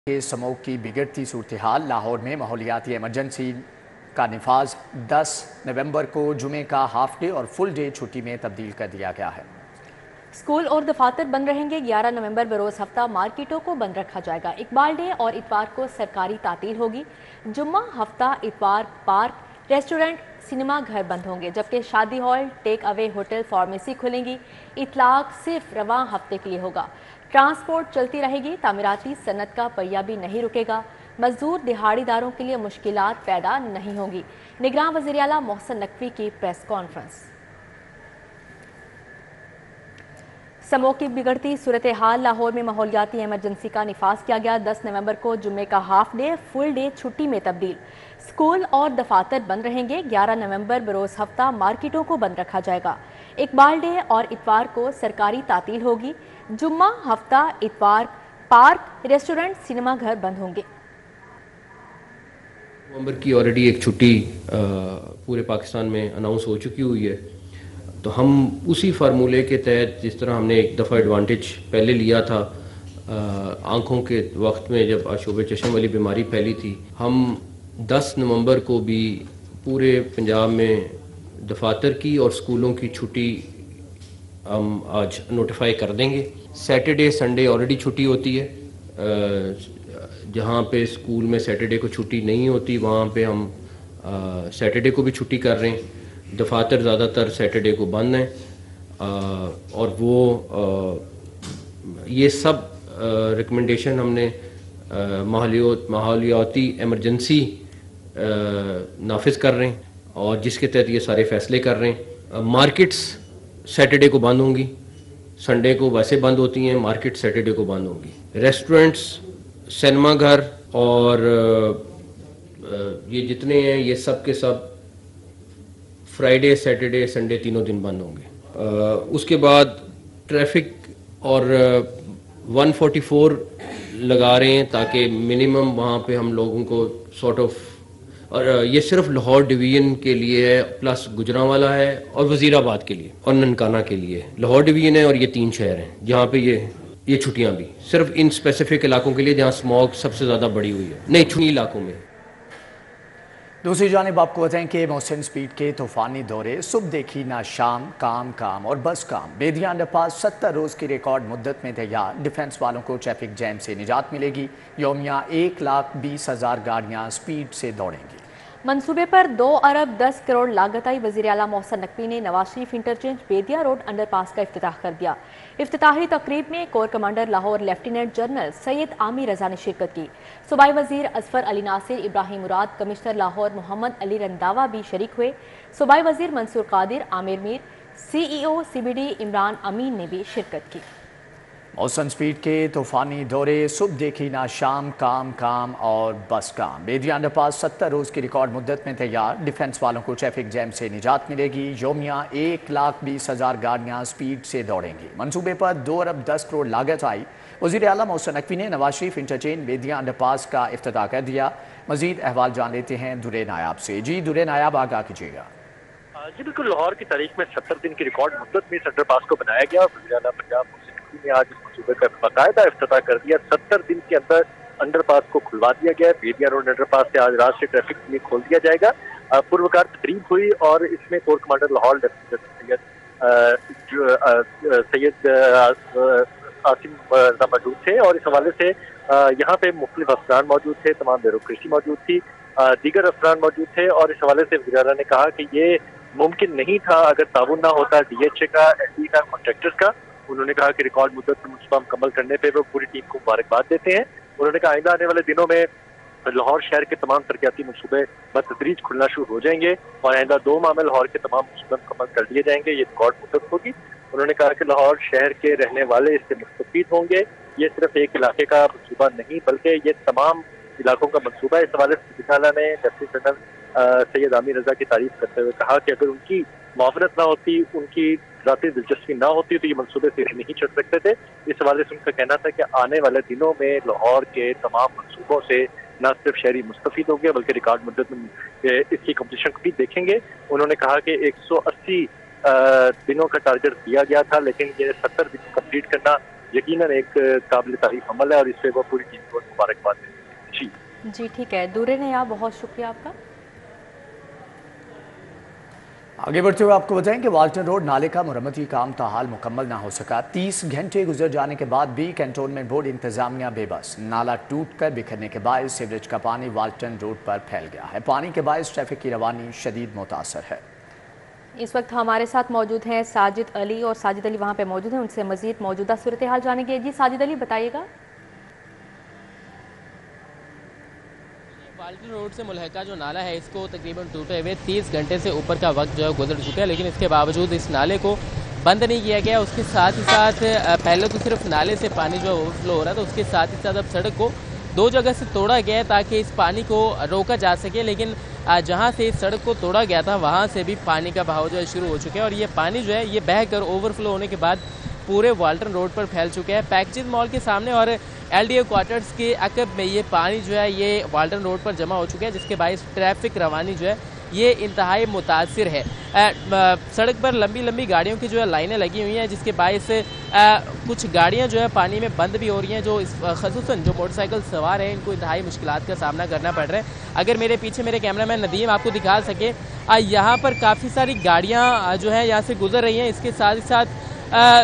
के समूह की बिगड़ती सूरत हाल। लाहौर में माहौलियाती एमरजेंसी का नफाज 10 नवंबर को जुमे का हाफ डे और फुल डे छुट्टी में तब्दील कर दिया गया है। स्कूल और दफातर बंद रहेंगे। 11 नवंबर बरोज हफ्ता मार्केटों को बंद रखा जाएगा। इकबाल डे और इतवार को सरकारी तातील होगी। जुम्मा हफ्ता इतवार पार्क, रेस्टोरेंट, सिनेमा घर बंद होंगे, जबकि शादी hall, take away hotel, pharmacy खुलेंगी। इतलाक सिर्फ रवां हफ्ते के लिए होगा। ट्रांसपोर्ट चलती रहेगी। तामीराती सनत का पहिया भी नहीं रुकेगा। मजदूर दिहाड़ीदारों के लिए मुश्किलात पैदा नहीं होंगी। निगरान वज़ीर आला मोहसिन नकवी की प्रेस कॉन्फ्रेंस। समूह की बिगड़ती सूरत हाल। लाहौर में माहौलियाती एमरजेंसी का नफाज किया गया। 10 नवंबर को जुम्मे का हाफ डे फुल डे छुट्टी में तब्दील। स्कूल और दफातर बंद रहेंगे। 11 नवंबर बरोज हफ्ता मार्केटों को बंद रखा जाएगा। इकबाल डे और इतवार को सरकारी तातील होगी। जुम्मा हफ्ता इतवार पार्क, रेस्टोरेंट, सिनेमा घर बंद होंगे। नवंबर की ऑलरेडी एक छुट्टी पूरे पाकिस्तान में अनाउंस हो चुकी हुई है, तो हम उसी फार्मूले के तहत, जिस तरह हमने एक दफ़ा एडवांटेज पहले लिया था आँखों के वक्त में जब आशूब चश्म वाली बीमारी फैली थी, हम 10 नवंबर को भी पूरे पंजाब में दफातर की और स्कूलों की छुट्टी हम आज नोटिफाई कर देंगे। सैटरडे संडे ऑलरेडी छुट्टी होती है। जहाँ पे स्कूल में सैटरडे को छुट्टी नहीं होती वहाँ पे हम सैटरडे को भी छुट्टी कर रहे हैं। दफातर ज़्यादातर सैटरडे को बंद हैं और वो ये सब रिकमेंडेशन हमने माहौलियाती एमरजेंसी नाफिज कर रहे हैं और जिसके तहत ये सारे फैसले कर रहे हैं। मार्केट्स सैटरडे को बंद होंगी, संडे को वैसे बंद होती हैं, मार्केट सैटरडे को बंद होंगी। रेस्टोरेंट्स, सिनेमा घर और ये जितने हैं ये सब के सब फ्राइडे, सैटरडे, संडे तीनों दिन बंद होंगे। उसके बाद ट्रैफिक और 144 लगा रहे हैं ताकि मिनिमम वहाँ पे हम लोगों को सॉर्ट ऑफ, और ये सिर्फ लाहौर डिवीज़न के लिए है, प्लस गुजरांवाला है और वज़ीराबाद के लिए और ननकाना के लिए। लाहौर डिवीज़न है और ये 3 शहर हैं जहाँ पे ये छुट्टियाँ भी सिर्फ इन स्पेसिफिक इलाकों के लिए जहाँ स्मॉग सबसे ज़्यादा बढ़ी हुई है, नहीं छुट्टी इलाकों में। दूसरी जानिब आपको बताएं कि मोहसिन स्पीड के तूफानी दौरे, सुबह देखी ना शाम, काम काम और बस काम। बेदिया अंडरपास 70 रोज़ की रिकॉर्ड मुद्दत में तैयार। डिफेंस वालों को ट्रैफिक जैम से निजात मिलेगी। यौमिया 1,20,000 गाड़ियाँ स्पीड से दौड़ेंगी। मंसूबे पर 2 अरब 10 करोड़ लागत आई। वज़ीर आला मोहसिन नकवी ने Nawaz Sharif interchange Bedian road underpass का इफ्तिताह कर दिया। इफ्तिताही तकरीब में corps commander Lahore lieutenant general Syed Amir Raza ने शिरकत की। सूबाई वज़ीर असफर अली नासिर, इब्राहिम मुराद, कमिश्नर लाहौर मोहम्मद अली रंधावा भी शरीक हुए। सूबाई वज़ीर मंसूर कादिर, आमिर मीर, CEO CBD इमरान अमीन ने भी शिरकत की। मोहसिन स्पीड के तूफानी दौरे, सुबह देखी ना शाम, काम काम और बस काम। बेदिया अंडरपास 70 रोज़ की रिकॉर्ड मुद्दत में तैयार। डिफेंस वालों को ट्रैफिक जैम से निजात मिलेगी। यौमिया 1,20,000 गाड़ियाँ स्पीड से दौड़ेंगी। मंसूबे पर 2 अरब 10 करोड़ लागत आई। वज़ीर आला मोहसिन नकवी ने नवाज शरीफ इंटरचेंज बेदिया अंडरपास का इफ्तिताह कर दिया। मज़ीद अहवाल जान लेते हैं दुरे नायाब से। जी दुरे नायाब, आगाह कीजिएगा। जी बिल्कुल, लाहौर की तारीख में 70 दिन की रिकॉर्ड मुद्दत में इस अंडरपास को बनाया गया और वज़ीर आला पंजाब मोहसिन नकवी ने आज इस मंसूबे का बाकायदा इफ्तिताह कर दिया। 70 दिन के अंदर अंडरपास को खुलवा दिया गया। बेदिया रोड अंडरपास से आज रात से ट्रैफिक के लिए खोल दिया जाएगा। पूर्वकार तकरीब हुई और इसमें कोर कमांडर लाहौर सैयद आसिम मौजूद थे और इस हवाले से यहाँ पे मुख्तलिफ अफसरान मौजूद थे, तमाम ब्यूरोक्रेसी मौजूद थी, दीगर अफसरान मौजूद थे और इस हवाले से वज़ीर आला ने कहा कि ये मुमकिन नहीं था अगर ताउन ना होता DHA का, SD का, कॉन्ट्रैक्टर्स का। उन्होंने कहा कि रिकॉर्ड मुद्दत पर मुनसूबा मुकम्मल करने पर वो पूरी टीम को मुबारकबाद देते हैं। उन्होंने कहा आइंदा आने वाले दिनों में लाहौर शहर के तमाम तरक्याती मनसूबे बतदरीज खुलना शुरू हो जाएंगे और आइंदा 2 माह में लाहौर के तमाम मनसूबे मुकम्मल कर दिए जाएंगे। ये रिकॉर्ड मुद्दत होगी। उन्होंने कहा कि लाहौर शहर के रहने वाले इससे मुस्तफीद होंगे। ये सिर्फ एक इलाके का मनसूबा नहीं बल्कि ये तमाम इलाकों का मनसूबा है। इस हवाले से वज़ीर आला ने डिप्टी जनरल सैयद आमिर रजा की तारीफ करते हुए कहा कि अगर उनकी मुआवनत ना होती, उनकी ज़ाती दिलचस्पी ना होती तो ये मनसूबे से नहीं चढ़ सकते थे। इस हवाले से उनका कहना था कि आने वाले दिनों में लाहौर के तमाम मनसूबों से न सिर्फ शहरी मुस्तफीद होंगे बल्कि रिकॉर्ड मुद्दत में इसकी कम्पलीशन को भी देखेंगे। उन्होंने कहा कि 180 दिनों का टारगेट दिया गया था, लेकिन ये 70 दिन कंप्लीट करना यकीनन एक काबिल तारीफ अमल है और इस पे वो पूरी टीम को मुबारकबाद देते हैं। जी ठीक है, दूर नया बहुत शुक्रिया आपका। आगे बढ़ते हुए आपको बताएं कि वाल्टन रोड नाले का मरम्मती काम ताहाल मुकम्मल ना हो सका। 30 घंटे गुजर जाने के बाद भी कैंटोनमेंट बोर्ड इंतजामिया बेबस। नाला टूट कर बिखरने के बायस सीवरेज का पानी वाल्टन रोड पर फैल गया है। पानी के बायस ट्रैफिक की रवानी शदीद मुतासर है। इस वक्त हमारे साथ मौजूद हैं साजिद अली, और साजिद अली वहाँ पे मौजूद हैं, उनसे मजीद मौजूदा सूरत हाल जानेंगे। जी साजिद अली बताइएगा। वाल्टन रोड से मुल्हका जो नाला है इसको तकरीबन टूटे हुए 30 घंटे से ऊपर का वक्त जो है गुजर चुका है, लेकिन इसके बावजूद इस नाले को बंद नहीं किया गया। उसके साथ ही साथ पहले तो सिर्फ नाले से पानी जो ओवरफ्लो हो रहा था, उसके साथ ही साथ अब सड़क को 2 जगह से तोड़ा गया है ताकि इस पानी को रोका जा सके। लेकिन जहाँ से इस सड़क को तोड़ा गया था वहाँ से भी पानी का बहाव जो है शुरू हो चुका है, और ये पानी जो है ये बह कर ओवरफ्लो होने के बाद पूरे वाल्टन रोड पर फैल चुके हैं। पैकेज मॉल के सामने और LDA क्वार्टर्स के अकब में ये पानी जो है ये वाल्टन रोड पर जमा हो चुका है, जिसके बायस ट्रैफिक रवानी जो है ये इंतहाई मुतासिर है। सड़क पर लंबी लंबी गाड़ियों की जो है लाइनें लगी हुई हैं, जिसके बायस कुछ गाड़ियां जो है पानी में बंद भी हो रही हैं। जो ख़ुसूसन जो मोटरसाइकिल सवार हैं इनको इंतहाई मुश्किलात का सामना करना पड़ रहा है। अगर मेरे पीछे मेरे कैमरामैन नदीम आपको दिखा सके, यहाँ पर काफ़ी सारी गाड़ियाँ जो है यहाँ से गुजर रही हैं। इसके साथ ही साथ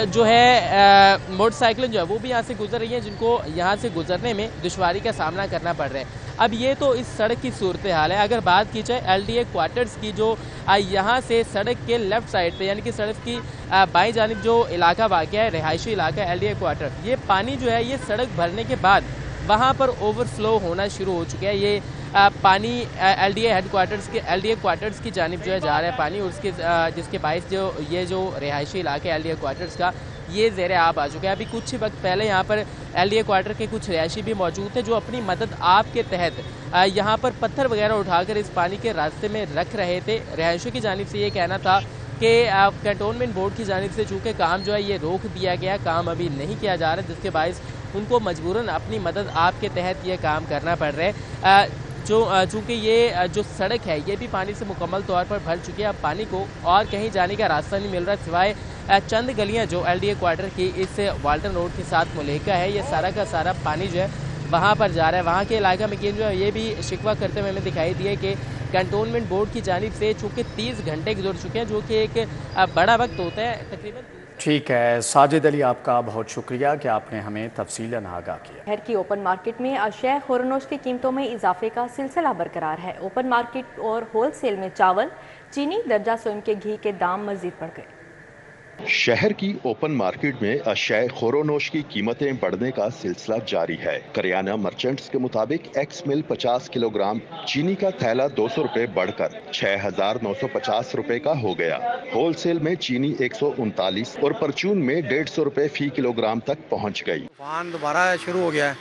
जो है मोटरसाइकिलें जो है वो भी यहाँ से गुजर रही हैं, जिनको यहाँ से गुजरने में दुश्वारी का सामना करना पड़ रहा है। अब ये तो इस सड़क की सूरत हाल है। अगर बात की जाए LDA क्वार्टर्स की, जो यहाँ से सड़क के लेफ़्ट साइड पे यानी कि सड़क की बाईं जानिब जो इलाका वाक़या है, रिहायशी इलाका LDA क्वार्टर, ये पानी जो है ये सड़क भरने के बाद वहाँ पर ओवरफ्लो होना शुरू हो चुका है। ये पानी LDA क्वार्टर्स की जानिब जो है जा रहा है पानी, और उसके जिसके बायस जो ये जो रिहायशी इलाके LDA क्वार्टर्स का ये ज़ेर आब आ चुका है। अभी कुछ ही वक्त पहले यहाँ पर LDA क्वार्टर के कुछ रिहायशी भी मौजूद थे, जो अपनी मदद आप के तहत यहाँ पर पत्थर वगैरह उठाकर इस पानी के रास्ते में रख रहे थे। रिहायशियों की जानिब से ये कहना था कि कैंटोनमेंट बोर्ड की जानिब से चूँकि काम जो है ये रोक दिया गया, काम अभी नहीं किया जा रहा, जिसके बायस उनको मजबूरन अपनी मदद आप के तहत ये काम करना पड़ रहा है। चूँकि ये जो सड़क है ये भी पानी से मुकम्मल तौर पर भर चुकी है। अब पानी को और कहीं जाने का रास्ता नहीं मिल रहा, सिवाय चंद गलियां जो LDA क्वार्टर की इस वाल्टन रोड के साथ मुल्हका है, ये सारा का सारा पानी जो है वहाँ पर जा रहा है। वहाँ के इलाका में जो है ये भी शिकवा करते हुए हमें दिखाई दिया कि कैंटोनमेंट बोर्ड की जानिब से चूँकि 30 घंटे गुजर चुके हैं, जो कि एक बड़ा वक्त होता है तकरीबन। ठीक है साजिद अली, आपका बहुत शुक्रिया कि आपने हमें तफसीलन आगाह किया। शहर की ओपन मार्केट में अशय खुरनोश की कीमतों में इजाफे का सिलसिला बरकरार है। ओपन मार्केट और होल सेल में चावल, चीनी, दर्जा सोम के घी के दाम मजीद बढ़ गए। शहर की ओपन मार्केट में अशय खोरोनोश की कीमतें बढ़ने का सिलसिला जारी है। करियाना मर्चेंट्स के मुताबिक एक्स मिल 50 किलोग्राम चीनी का थैला 200 रुपए बढ़कर 6,950 रुपए का हो गया। होलसेल में चीनी 139 और परचून में 150 रुपए फी किलोग्राम तक पहुंच गई। तूफान दोबारा शुरू हो गया है।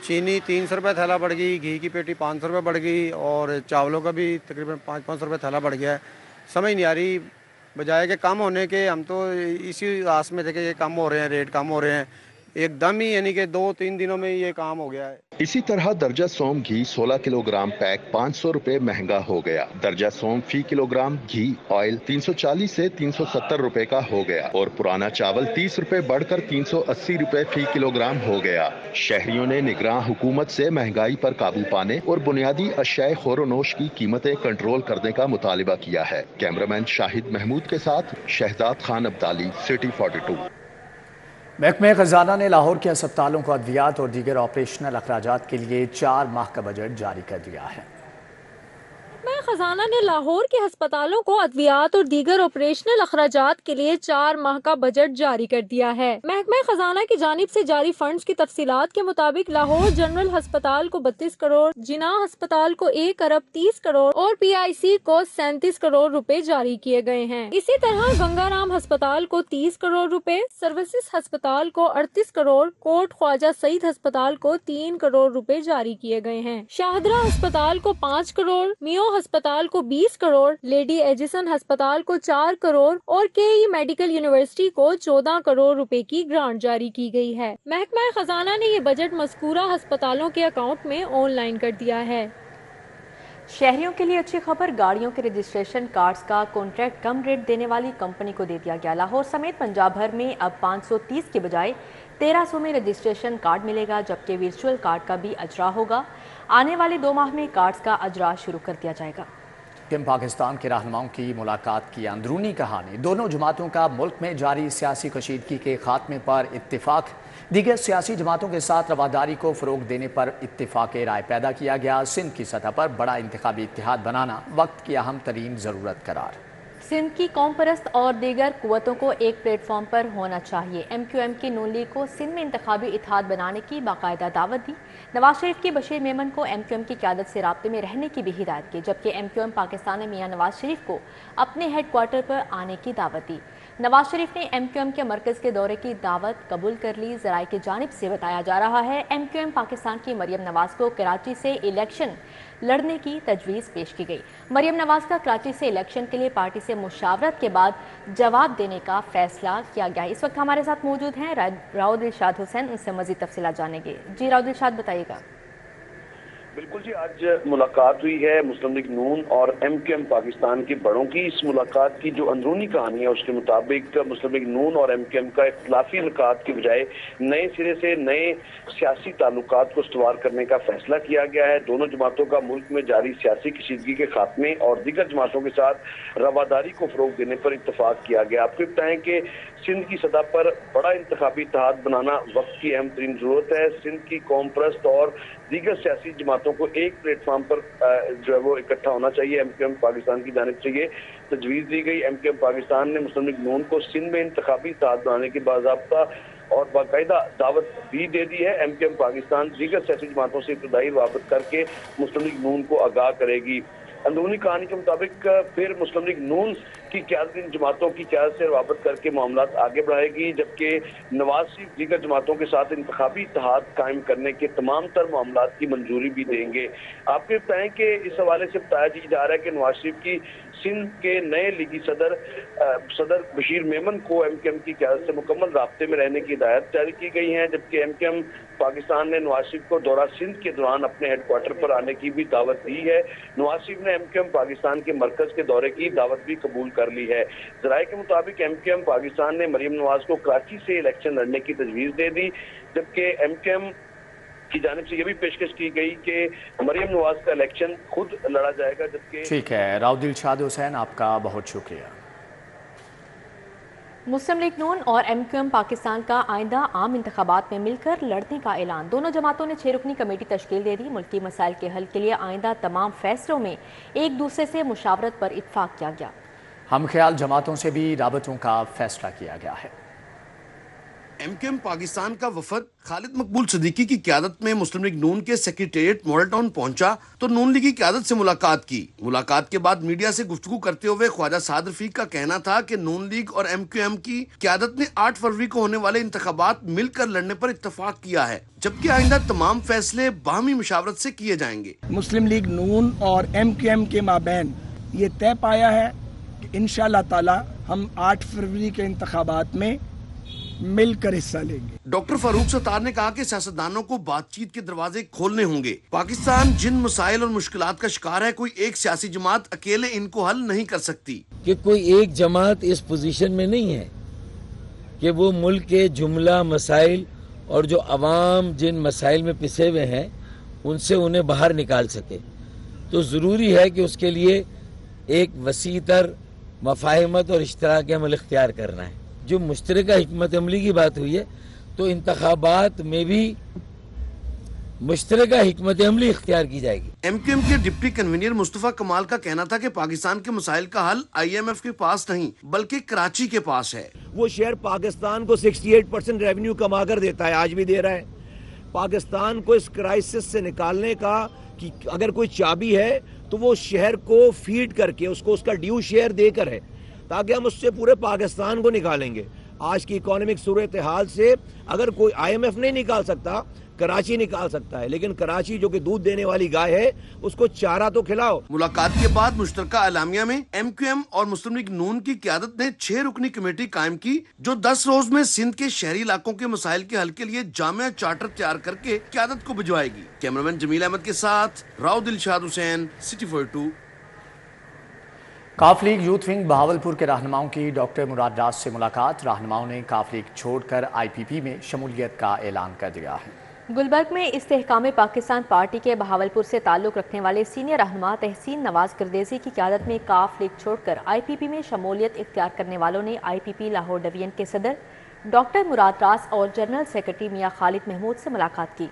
चीनी 300 रुपए थैला बढ़ गई, घी की पेटी 500 रुपए बढ़ गई, और चावलों का भी तकरीबन 500 रुपए थैला बढ़ गया है। समझ नहीं आ रही, बजाय के कम होने के हम तो इसी आस में थे कि ये कम हो रहे हैं, रेट कम हो रहे हैं, एकदम ही यानी कि 2-3 दिनों में ये काम हो गया है। इसी तरह दर्जा सोम घी 16 किलोग्राम पैक 500 रुपए महंगा हो गया। दर्जा सोम फी किलोग्राम घी ऑयल 340 से 370 रुपए का हो गया, और पुराना चावल 30 रुपए बढ़कर 380 रुपए फी किलोग्राम हो गया। शहरियों ने निगरान हुकूमत से महंगाई पर काबू पाने और बुनियादी अशियाए खोरोनोश की कीमतें कंट्रोल करने का मुतालिबा किया है। कैमरामैन शाहिद महमूद के साथ शहजाद खान अब्दाली, सिटी 42। महकमे खजाना ने लाहौर के अस्पतालों को अद्वियात और दीगर ऑपरेशनल अखराजात के लिए 4 माह का बजट जारी कर दिया है। महकमा खजाना ने लाहौर के अस्पतालों को अद्वियात और दीगर ऑपरेशनल अखराजात के लिए 4 माह का बजट जारी कर दिया है। महकमा खजाना की जानिब से जारी फंड्स की तफसीलात के मुताबिक लाहौर जनरल अस्पताल को 32 करोड़, जिनाह अस्पताल को 1 अरब 30 करोड़ और PIC को 37 करोड़ रुपए जारी किए गए हैं। इसी तरह गंगाराम अस्पताल को 30 करोड़ रुपए, सर्विसेज अस्पताल को 38 करोड़, कोट ख्वाजा सईद अस्पताल को 3 करोड़ रुपए जारी किए गए हैं। शाहदरा अस्पताल को 5 करोड़, मियो अस्पताल को 20 करोड़, लेडी एजिसन अस्पताल को 4 करोड़ और KE मेडिकल यूनिवर्सिटी को 14 करोड़ रुपए की ग्रांट जारी की गई है। महकमा खजाना ने ये बजट मज़कूरा अस्पतालों के अकाउंट में ऑनलाइन कर दिया है। शहरियों के लिए अच्छी खबर, गाड़ियों के रजिस्ट्रेशन कार्ड्स का कॉन्ट्रैक्ट कम रेट देने वाली कंपनी को दे दिया गया। लाहौर समेत पंजाब भर में अब 530 के बजाय 1300 में रजिस्ट्रेशन कार्ड मिलेगा, जबकि वर्चुअल कार्ड का भी अजरा होगा। आने वाले 2 माह में कार्ड्स का अजरा शुरू कर दिया जाएगा। पाकिस्तान के रहनुमाओं की मुलाकात की अंदरूनी कहानी। दोनों जमातों का मुल्क में जारी सियासी कशीदगी के खात्मे पर इत्तिफाक। दीगर सियासी जमातों के साथ रवादारी को फ़रोग देने पर इत्तिफाक राय पैदा किया गया। सिंध की सतह पर बड़ा इंतखाबी इत्तेहाद बनाना वक्त की अहम तरीन ज़रूरत करार। सिंध की कौम परस्त और दीगर कुव्वतों को एक प्लेटफॉर्म पर होना चाहिए। MQM की नून लीग को सिंध में इंतखाबी इत्तेहाद बनाने की बाकायदा दावत दी। नवाज शरीफ की बशीर मेमन को MQM की क़यादत से राब्ते में रहने की भी हिदायत की, जबकि MQM पाकिस्तान ने मियां नवाज शरीफ को अपने हेड क्वार्टर पर आने की दावत दी। नवाज शरीफ ने MQM के मरकज़ के दौरे की दावत कबूल कर ली। ज़राए की जानिब से बताया जा रहा है MQM पाकिस्तान की मरियम नवाज को कराची से इलेक्शन लड़ने की तजवीज़ पेश की गई। मरियम नवाज का कराची से इलेक्शन के लिए पार्टी से मुशावरत के बाद जवाब देने का फैसला किया गया। इस वक्त हमारे साथ मौजूद हैं राव दिलशाद हुसैन, उनसे मज़ीद तफसीलात जानेंगे। जी राव दिलशाद, बताइएगा। बिल्कुल जी, आज मुलाकात हुई है मुस्लिम लीग नून और MQM पाकिस्तान के बड़ों की। इस मुलाकात की जो अंदरूनी कहानी है उसके मुताबिक मुस्लिम लीग नून और MQM का इख्तिलाफी निकात की बजाय नए सिरे से नए सियासी ताल्लुकात को इस्तवार करने का फैसला किया गया है। दोनों जमातों का मुल्क में जारी सियासी कशीदगी के खात्मे और दीगर जमातों के साथ रवादारी को फ़रोग देने पर इत्तफाक किया गया। आपको बताएं कि सिंध की सतह पर बड़ा इंतखाबी इत्तेहाद बनाना वक्त की अहम तरीन ज़रूरत है। सिंध की कौम परस्त और दीगर सियासी जमातों को एक प्लेटफॉर्म पर जो है वो इकट्ठा होना चाहिए। MQM पाकिस्तान की जानिब से ये तजवीज़ दी गई। MQM पाकिस्तान ने मुस्लिम लीग नून को सिंध में इंतखाबी इत्तेहाद बनाने की बाज़ाब्ता और बाकायदा दावत भी दे दी है। MQM पाकिस्तान दीगर सियासी जमातों से इब्तदाई रवाबत करके मुस्लिम लीग नून को आगाह करेगी। अंदरूनी कहानी के मुताबिक फिर मुस्लिम लीग नून की क़यादत इन जमातों की क़यादत से रवाबत करके मामलात आगे बढ़ाएगी, जबकि नवाज शरीफ दीगर जमातों के साथ इंतखाबी इत्तेहाद कायम करने के तमाम तर मामलात की मंजूरी भी देंगे। आपको बताएं कि इस हवाले से बताया जा रहा है कि नवाज शरीफ की सिंध के नए लीगी सदर बशीर मेमन को MQM की क़यादत से मुकम्मल राब्ते में रहने की हिदायत जारी की गई है, जबकि MQM पाकिस्तान ने नवाज शरीफ को दौरा सिंध के दौरान अपने हेड क्वार्टर पर आने की भी दावत दी है। नवाज शरीफ ने MQM पाकिस्तान के मरकज के दौरे की दावत भी कबूल कर ली है। ज़राए के मुताबिक MQM पाकिस्तान ने मरियम नवाज को कराची से इलेक्शन लड़ने की तजवीज़ दे दी, जबकि MQM की जानिब से यह भी पेशकश की गई कि मरियम नवाज का इलेक्शन खुद लड़ा जाएगा। जबकि ठीक है, राव दिलशाद हुसैन, आपका बहुत शुक्रिया। मुस्लिम लीग नून और MQM पाकिस्तान का आइंदा आम इंतखाबात में मिलकर लड़ने का ऐलान। दोनों जमातों ने 6 रुकनी कमेटी तश्कील दे दी। मुल्की मसाइल के हल के लिए आइंदा तमाम फैसलों में एक दूसरे से मुशावरत पर इत्तफाक किया गया। हम ख्याल जमातों से भी राबतों का फैसला किया गया है। MQM पाकिस्तान का वफद खालिद मकबूल सिद्दीकी की क़यादत में मुस्लिम लीग नून के सेक्रेटेरिएट मॉडल टाउन पहुंचा तो नून लीग की क़यादत से मुलाकात की। मुलाकात के बाद मीडिया से गुफ्तगू करते हुए ख्वाजा साद रफीक का कहना था कि नून लीग और MQM की क़यादत ने 8 फरवरी को होने वाले इंतखाबात मिलकर लड़ने पर इत्तफाक किया है, जबकि आइंदा तमाम फैसले बाहमी मुशावरत से किए जाएंगे। मुस्लिम लीग नून और MQM के माबैन ये तय पाया है कि इंशाअल्लाह ताला हम 8 फरवरी के इंतखाबात में मिलकर हिस्सा लेंगे। डॉक्टर फारूक सत्तार ने कहा कि सियासतदानों को बातचीत के दरवाजे खोलने होंगे। पाकिस्तान जिन मसाइल और मुश्किलात का शिकार है, कोई एक सियासी जमात अकेले इनको हल नहीं कर सकती। कि कोई एक जमात इस पोजीशन में नहीं है कि वो मुल्क के जुमला मसाइल और जो अवाम जिन मसाइल में पिसे हुए हैं उनसे उन्हें बाहर निकाल सके। तो ज़रूरी है कि उसके लिए एक वसीतर मफाहिमत और इश्तराक अमल इख्तियार करना है। जो मुश्तरका हिकमत अमली की बात हुई है तो इंतखाबात में भी मुश्तरका हिकमत अमली इख्तियार की जाएगी। MQM के डिप्टी कन्वीनर मुस्तफा कमाल का कहना था कि पाकिस्तान के मसाइल का हल IMF के पास नहीं बल्कि कराची के पास है। वो शहर पाकिस्तान को 68% रेवेन्यू कमा कर देता है, आज भी दे रहा है। पाकिस्तान को इस क्राइसिस से निकालने का कि अगर कोई चाबी है तो वो शहर को फीड करके उसको उसका ड्यू शेयर देकर है, ताकि हम उससे पूरे पाकिस्तान को निकालेंगे। आज की इकोनॉमिक सूरत हाल से अगर कोई IMF नहीं निकाल सकता, कराची निकाल सकता है, लेकिन कराची जो कि दूध देने वाली गाय है उसको चारा तो खिलाओ। मुलाकात के बाद मुश्तरका एलामिया में MQM और मुस्लिम लीग नून की क़यादत ने 6 रुकनी कमेटी कायम की, जो 10 रोज में सिंध के शहरी इलाकों के मसाइल के हल के लिए जामिया चार्टर तैयार करके क़यादत को भिजवाएगी। कैमरामैन जमील अहमद के साथ राव दिलशाद हुसैन, City 42। काफ लीग यूथ विंग बहावलपुर के रहनुमाओं की डॉक्टर मुराद राज से मुलाकात। रहनुमाओं ने काफ लीग छोड़कर IPP में शमूलियत का ऐलान कर दिया है। गुलबर्ग में इस्तेहकाम पाकिस्तान पार्टी के बहावलपुर से ताल्लुक़ रखने वाले सीनियर रहनुमा तहसीन नवाज करदेसी की क़यादत में काफ लीग छोड़कर IPP में शमूलियत इख्तियार करने वालों ने IPP लाहौर डिवीजन के सदर डॉक्टर मुराद राज और जनरल सेक्रेटरी मियां खालिद महमूद से मुलाकात की।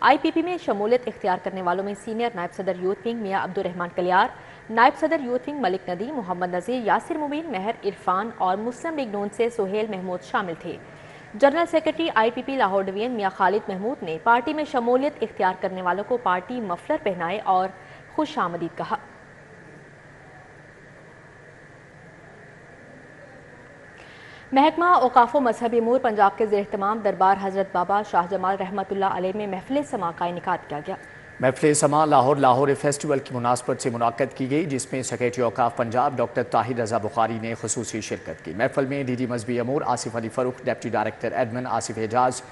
IPP में शमूलियत इख्तियार करने वालों में सीनियर नायब सदर यूथ विंग मियां अब्दुर्रहमान कलियार, नायब सदर यूथ विंग मलिक नदी, मोहम्मद नज़ीर, यासिर मुबीन, मेहर इरफान और मुस्लिम लीग नून से सुहेल महमूद शामिल थे। General secretary IPP Lahore division Mian Khalid Mahmood ने पार्टी में शमूलियत इख्तियार करने वालों को पार्टी मफलर पहनाए और खुश आमदीद कहा। महकमा औकाफ व मजहबी अमूर पंजाब के ज़ेर एहतमाम दरबार हज़रत बाबा शाह जमाल रहमतुल्लाह अलैह में महफिल समा का इनेकाद किया गया। महफिल समा लाहौर फेस्टिवल की मुनासबत से मुनाक़द की गई, जिसमें सेक्रेटरी औकाफ पंजाब डॉक्टर ताहिर रज़ा बुखारी ने खुसूसी शिरकत की। महफिल में DD मजहबी अमूर Asif Ali Farrukh, deputy director admin Asif Ejaz,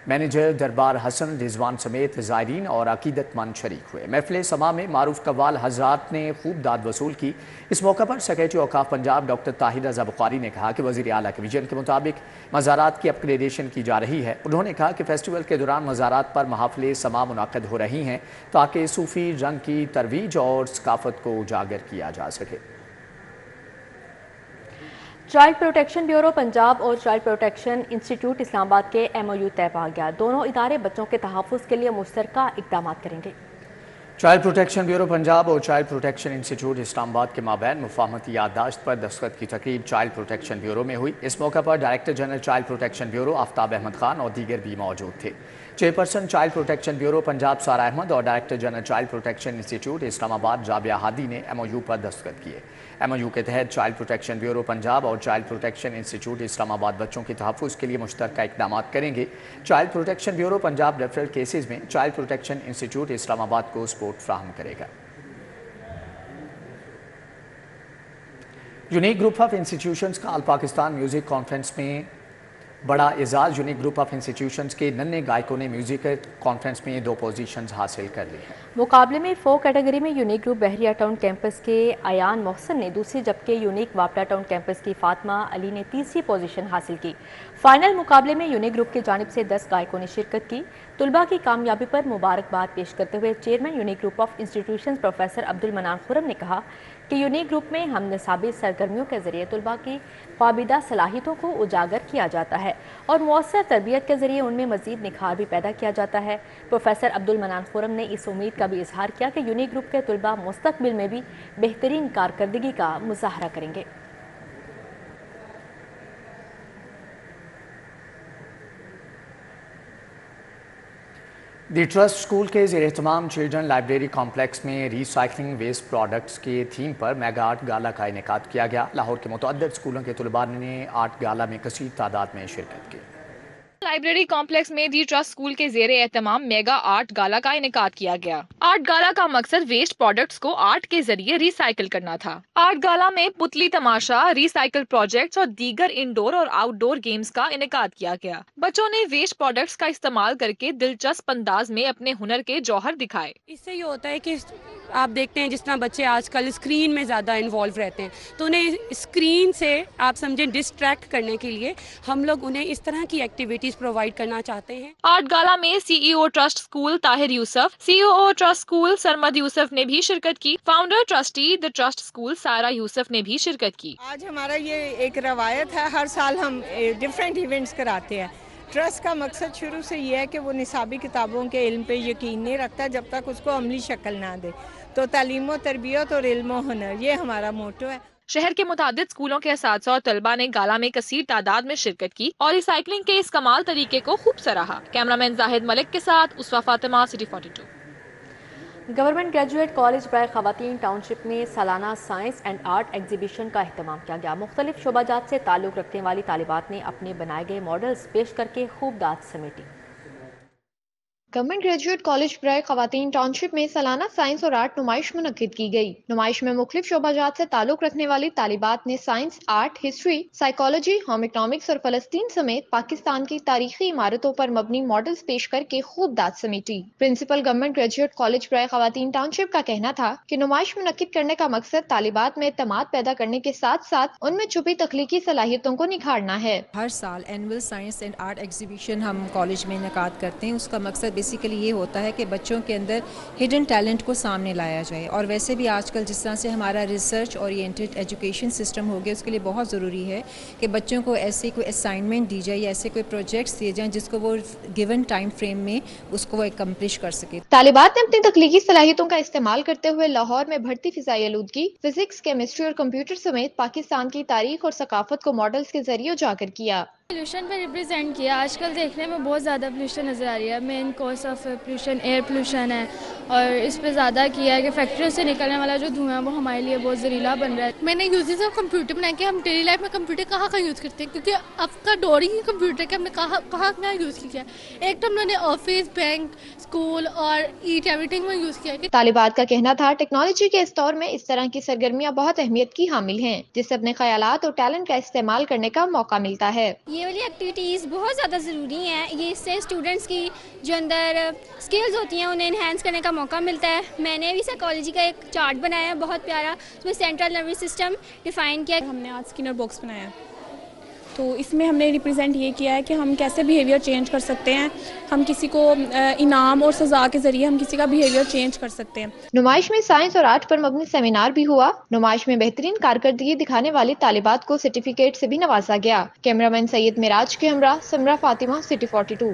manager दरबार हसन रिजवान समेत ज़ायरीन और अकीदतमंद शरीक हुए। महफिल समा में मारूफ कव्वाल हजरात ने खूब दाद वसूल की। इस मौके पर सेक्रेटरी औकाफ पंजाब डॉक्टर ताहिर रज़ा बुखारी ने कहा कि वज़ीर आला के विजन के मुताबिक मज़ारात की अपग्रेडेशन की जा रही है। उन्होंने कहा कि फेस्टिवल के दौरान मज़ारात पर महाफिल समा मुनाक़द हो रही हैं ताकि सूफ़ी रंग की तरवीज और सकाफ़त को उजागर किया जा सके। चाइल्ड प्रोटेक्शन ब्यूरो पंजाब और चाइल्ड प्रोटेक्शन इंस्टीट्यूट इस्लामाबाद के MOU तय पा गया। दोनों इदारे बच्चों के तहफ़्फ़ुज़ के लिए मुश्तरका इक़दाम करेंगे। चाइल्ड प्रोटेक्शन ब्यूरो पंजाब और चाइल्ड प्रोटेक्शन इंस्टीट्यूट इस्लामाबाद के माबैन मुफाहमती याददाश्त पर दस्तखत की तकरीब चाइल्ड प्रोटेक्शन ब्यूरो में हुई। इस मौके पर director general child protection bureau Aftab Ahmed Khan और दीगर भी मौजूद थे। Chairperson child protection bureau Punjab Sara Ahmed और director general child protection institute Islamabad Rabia Hadi ने MOU पर दस्तखत किए। MOU के तहत चाइल्ड प्रोटेक्शन ब्यूरो पंजाब और चाइल्ड प्रोटेक्शन इंस्टीट्यूट इस्लामाबाद बच्चों के तहफ़्फ़ुज़ के लिए मुश्तरका इक़दाम करेंगे। Child protection bureau Punjab referral cases में चाइल्ड प्रोटेक्शन इंस्टीट्यूट इस्लामाबाद को सपोर्ट फ्राहम करेगा। यूनिक ग्रुप ऑफ इंस्टीट्यूशंस का ऑल पाकिस्तान म्यूज़िक कॉन्फ्रेंस में बड़ा एजाज़। यूनिक ग्रुप ऑफ इंस्टीट्यूशंस के नन्हे गायकों ने म्यूज़िक कॉन्फ्रेंस में 2 पोजीशंस हासिल कर ली हैं। मुकाबले में फोक कैटेगरी में यूनिक ग्रुप बहरिया टाउन कैंपस के अयान मोहसन ने दूसरी, जबकि यूनिक वापडा टाउन कैंपस की फातिमा अली ने तीसरी पोजीशन हासिल की। फाइनल मुकाबले में यूनिक ग्रुप की जानिब से 10 गायकों ने शिरकत की। तुलबा की कामयाबी पर मुबारकबाद पेश करते हुए chairman unique group of institutions professor Abdul मनान खुरम ने कहा कि यूनिक ग्रुप में हम निसाबी सरगर्मियों के जरिए तुलबा की ख्वाबिदा सलाहियतों को उजागर किया जाता है और मौसर तरबियत के जरिए उनमें मजीद निखार भी पैदा किया जाता है। प्रोफेसर अब्दुल मनान खुरम ने इस उम्मीद का भी इजहार किया कि यूनिक ग्रुप के तुलबा मुस्तकबिल में भी बेहतरीन कारकर्दगी का मुजाहरा करेंगे। दी ट्रस्ट स्कूल के ज़ेर एहतमाम चिल्ड्रन लाइब्रेरी कॉम्प्लेक्स में रीसाइक्लिंग वेस्ट प्रोडक्ट्स के थीम पर मेगा आर्ट गाला का इनेकाद किया गया। लाहौर के मुतअद्दिद स्कूलों के तलबा ने आर्ट गाला में कसीर तादाद में शिरकत की। लाइब्रेरी कॉम्प्लेक्स में दी ट्रस्ट स्कूल के ज़ेरे एहतमाम मेगा आर्ट गाला का इनेकाद किया गया। आर्ट गाला का मकसद वेस्ट प्रोडक्ट्स को आर्ट के जरिए रिसाइकिल करना था। आर्ट गाला में पुतली तमाशा, रिसाइकिल प्रोजेक्ट्स और दीगर इंडोर और आउटडोर गेम्स का इनेकाद किया गया। बच्चों ने वेस्ट प्रोडक्ट्स का इस्तेमाल करके दिलचस्प अंदाज में अपने हुनर के जौहर दिखाए। इससे ये होता है कि आप देखते हैं जिस तरह बच्चे आजकल स्क्रीन में ज़्यादा इन्वॉल्व रहते हैं, तो उन्हें स्क्रीन से आप समझें डिस्ट्रैक्ट करने के लिए हम लोग उन्हें इस तरह की एक्टिविटीज़ प्रोवाइड करना चाहते हैं। आर्ट गाला में CEO trust school Tahir Yusuf, COO trust school Sarmad Yusuf ने भी शिरकत की। Founder trustee the trust school सारा यूसुफ ने भी शिरकत की। आज हमारा ये एक रवायत है, हर साल हम डिफरेंट इवेंट्स कराते हैं। ट्रस्ट का मकसद शुरू से ये है कि वो निसाबी किताबों के इल्म पे यकीन नहीं रखता जब तक उसको अमली शक्ल ना दे। तो तालीम व तरबियत और इल्म व हुनर, ये हमारा मोटो है। शहर के मुतादिद स्कूलों के असातिज़ा और तलबा ने गाला में कसीर तादाद में शिरकत की और रिसाइकलिंग के इस कमाल तरीके को खूब सराहा। कैमरामैन जाहिद मलिक के साथ Uswa Fatima, city 42। Government graduate college बराए खवातीन टाउनशिप में सालाना साइंस एंड आर्ट एग्जीबिशन का अहतमाम किया गया। मुख्तलिफ शोबाजात से ताल्लुक़ रखने वाली तालिबात ने अपने बनाए गए मॉडल्स पेश करके खूब दाद समेटी। गवर्नमेंट ग्रेजुएट कॉलेज ब्राय खवातीन टाउनशिप में सालाना साइंस और आर्ट नुमाइश मुनक्किद की गई। नुमाइश में मुख्तलिफ शोबाजात से ताल्लुक रखने वाली तालिबात ने science, art, history, psychology, home economics और फलस्तीन समेत पाकिस्तान की तारीखी इमारतों पर मबनी मॉडल्स पेश करके खूब दाद समेटी। प्रिंसिपल गवर्नमेंट ग्रेजुएट कॉलेज ब्राय खवातीन टाउनशिप का कहना था कि नुमाइश मुनक्किद करने का मकसद तालिबात में एतमाद पैदा करने के साथ साथ उनमें छुपी तख्लीकी सलाहियतों को निखारना है। हर साल annual science and art exhibition हम कॉलेज में इनेकाद करते हैं। उसका मकसद बेसिकली ये होता है कि बच्चों के अंदर हिडन टैलेंट को सामने लाया जाए, और वैसे भी आजकल जिस तरह से हमारा रिसर्च ओरिएंटेड एजुकेशन सिस्टम हो गया, उसके लिए बहुत ज़रूरी है कि बच्चों को ऐसे कोई असाइनमेंट दी जाए या ऐसे कोई प्रोजेक्ट्स दिए जाएं जिसको वो गिवन टाइम फ्रेम में उसको वो एकम्प्लिश कर सके। तालिबात ने अपनी तख्लीकी सलाहियतों का इस्तेमाल करते हुए लाहौर में बढ़ती फिजाई आलूदगी, फिजिक्स, केमिस्ट्री और कंप्यूटर समेत पाकिस्तान की तारीख और सकाफत को मॉडल्स के जरिए उजागर किया। पोल्यूशन पे रिप्रेजेंट किया। आजकल देखने में बहुत ज़्यादा पोल्यूशन नज़र आ रही है। Main cause of pollution air pollution है, और इस पे ज़्यादा किया है कि फैक्ट्रियों से निकलने वाला जो धुआं है वो हमारे लिए बहुत जहरीला बन रहा है। मैंने यूजेस ऑफ कंप्यूटर बनाया कि हम डेली लाइफ में कंप्यूटर कहाँ यूज़ करते हैं, क्योंकि अब का दौर ही कंप्यूटर के हमने कहाँ यूज़ किया। एक तो हमने ऑफिस, बैंक, स्कूल और ईट एवरीथिंग में यूज़ किया। तालिबात का कहना था टेक्नोलॉजी के इस दौर में इस तरह की सरगर्मियाँ बहुत अहमियत की हामिल हैं, जिससे अपने ख्यालात और टैलेंट का इस्तेमाल करने का मौका मिलता है। ये वाली एक्टिविटीज़ बहुत ज़्यादा ज़रूरी हैं। ये इससे स्टूडेंट्स की जो अंदर स्किल्स होती हैं उन्हें इन्हेंस करने का मौका मिलता है। मैंने भी साइकोलॉजी का एक चार्ट बनाया है बहुत प्यारा, उसमें सेंट्रल नर्वस सिस्टम डिफाइन किया। हमने आज स्किनर बॉक्स बनाया, तो इसमें हमने रिप्रेजेंट ये किया है कि हम कैसे बिहेवियर चेंज कर सकते हैं। हम किसी को इनाम और सज़ा के ज़रिए हम किसी का बिहेवियर चेंज कर सकते हैं। नुमाइश में साइंस और आर्ट पर मबनी सेमिनार भी हुआ। नुमाइश में बेहतरीन कारकर्दगी दिखाने वाली तालिबात को सर्टिफिकेट से भी नवाजा गया। कैमरामैन सैयद मिराज के हमरा समरा फातिमा, सिटी 42।